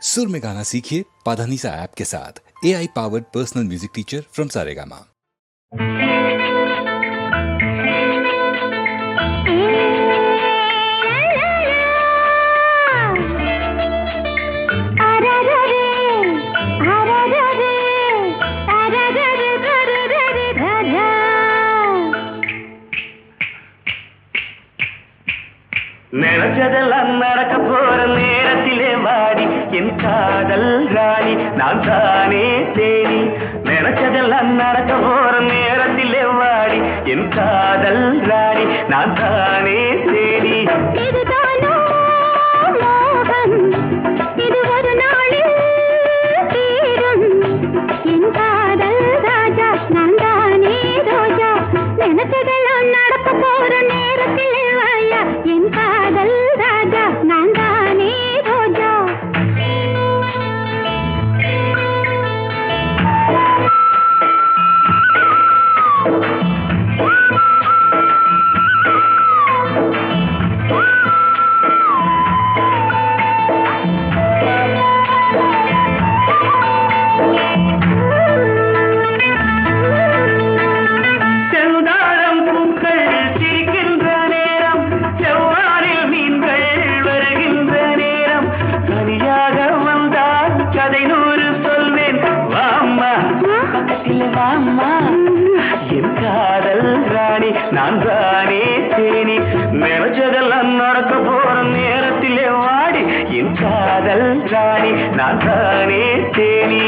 सुर में गाना सीखिए पाधानीसा ऐप के साथ। AI powered personal music teacher from Saregama. நினைச்சதெல்லாம் நடக்க போற நேரத்திலே வாடி என் காதல் ராணி நான் தானே தேனி. நினைச்சதெல்லாம் நடக்க போற நேரத்திலே வாடி என் காதல் ராணி நான் தானே தேனி. இதுதானோ மோகம், இது ஒரு நாளில் தீரும். என் காதல் ராஜா நான் தானே ரோஜா. நினைச்சதெல்லாம் நடக்க போற நேரத்திலே வாயா என் காதல் ராஜா நான் தானே ரோஜா. செந்தாழம் பூக்கள் சிரிக்கின்ற நேரம், செவ்வானில் மீன்கள் வருகின்ற நேரம், தனியாக வந்தால் கதை 100 சொல்வேன். வாம்மா பக்கத்தில் வாம்மா என் காதல் ராணி நான் தானே தேனி. நினைச்சதெல்லாம் நடக்க போற நேரத்திலே வாடி என் காதல் ராணி நான் தானே தேனி.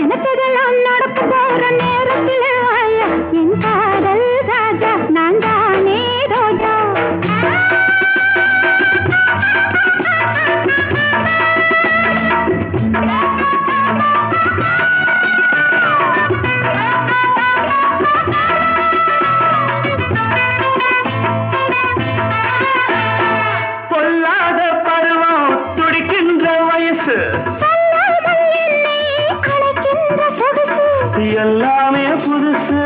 நினைச்சதெல்லாம் நடக்க போற நேரத்திலே வாயா என் காதல் ராஜா நான் தானே ரோஜா. பொல்லாத பருவம் துடிக்கின்ற வயசு, எல்லாமே புதுசு